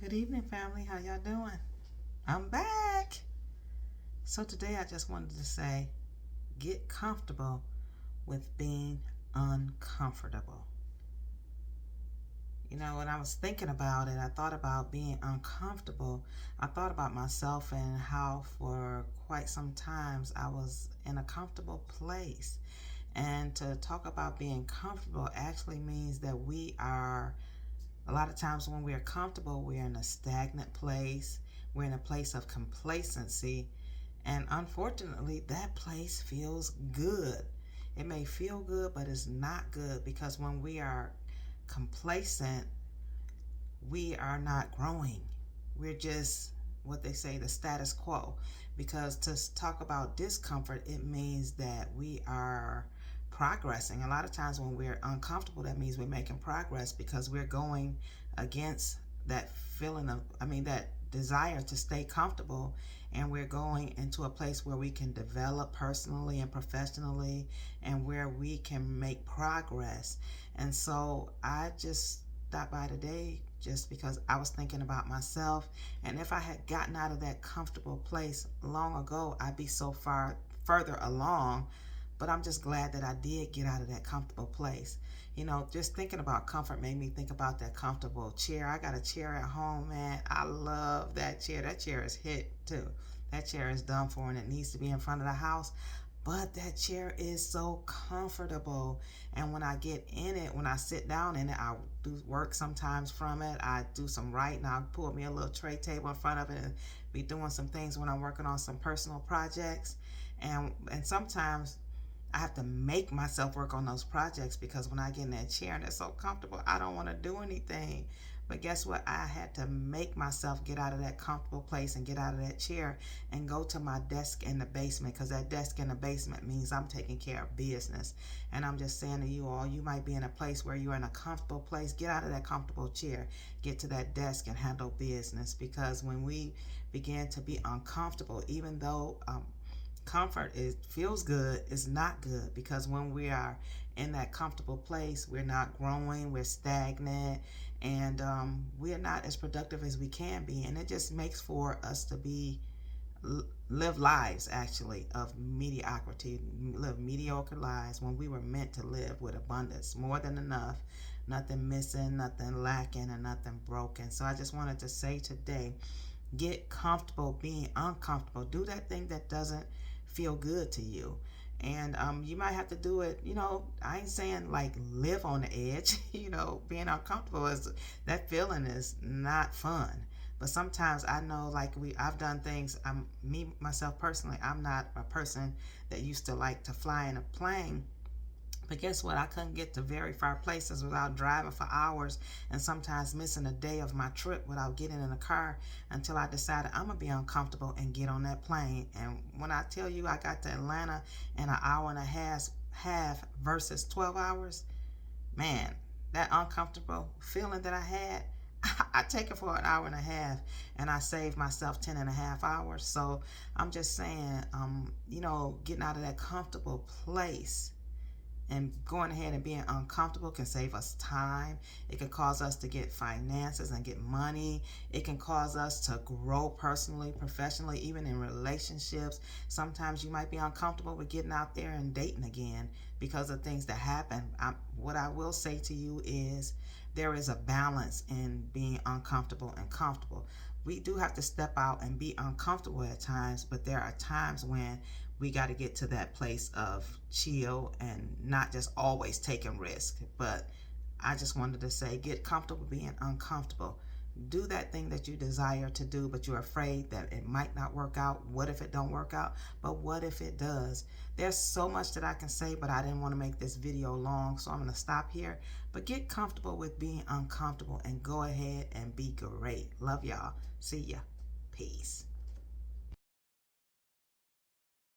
Good evening, family. How y'all doing? I'm back. So today I just wanted to say, get comfortable with being uncomfortable. When I was thinking about it, I thought about being uncomfortable. I thought about myself and how for quite some times I was in a comfortable place. And to talk about being comfortable actually means that we are a lot of times when we're comfortable, we're in a stagnant place. We're in a place of complacency. And unfortunately, that place feels good. It may feel good, but it's not good because when we are complacent, we are not growing. We're just what they say, the status quo. Because to talk about discomfort, it means that we are progressing. A lot of times when we're uncomfortable, that means we're making progress because we're going against that feeling of, that desire to stay comfortable, and we're going into a place where we can develop personally and professionally and where we can make progress. And so I just stopped by today just because I was thinking about myself, and if I had gotten out of that comfortable place long ago, I'd be so far further along. But I'm just glad that I did get out of that comfortable place. Just thinking about comfort made me think about that comfortable chair. I got a chair at home, man. I love that chair. That chair is hit too. That chair is done for and it needs to be in front of the house. But that chair is so comfortable. And when I get in it, when I sit down in it, I do work sometimes from it. I do some writing. I'll pull me a little tray table in front of it and be doing some things when I'm working on some personal projects. And sometimes I have to make myself work on those projects because when I get in that chair and it's so comfortable, I don't want to do anything. But guess what? I had to make myself get out of that comfortable place and get out of that chair and go to my desk in the basement, because that desk in the basement means I'm taking care of business. And I'm just saying to you all, you might be in a place where you're in a comfortable place. Get out of that comfortable chair, get to that desk and handle business, because when we begin to be uncomfortable, even though comfort feels good, it's not good, because when we are in that comfortable place, we're not growing, we're stagnant, and we're not as productive as we can be. And it just makes for us to live lives actually of mediocrity, live mediocre lives when we were meant to live with abundance, more than enough, nothing missing, nothing lacking, and nothing broken. So I just wanted to say today, get comfortable being uncomfortable. Do that thing that doesn't feel good to you. And you might have to do it, I ain't saying like live on the edge. Being uncomfortable, that feeling is not fun. But sometimes I know, like I've done things, myself personally, I'm not a person that used to like to fly in a plane. But guess what? I couldn't get to very far places without driving for hours and sometimes missing a day of my trip without getting in a car, until I decided I'm going to be uncomfortable and get on that plane. And when I tell you I got to Atlanta in an hour and a half versus 12 hours, man, that uncomfortable feeling that I had, I take it for an hour and a half and I saved myself 10 and a half hours. So I'm just saying, getting out of that comfortable place and going ahead and being uncomfortable can save us time. It can cause us to get finances and get money. It can cause us to grow personally, professionally, even in relationships. Sometimes you might be uncomfortable with getting out there and dating again because of things that happen. What I will say to you is there is a balance in being uncomfortable and comfortable. We do have to step out and be uncomfortable at times, but there are times when we got to get to that place of chill and not just always taking risks. But I just wanted to say, get comfortable being uncomfortable. Do that thing that you desire to do, but you're afraid that it might not work out. What if it don't work out? But what if it does? There's so much that I can say, but I didn't want to make this video long, so I'm going to stop here. But get comfortable with being uncomfortable and go ahead and be great. Love y'all. See ya. Peace.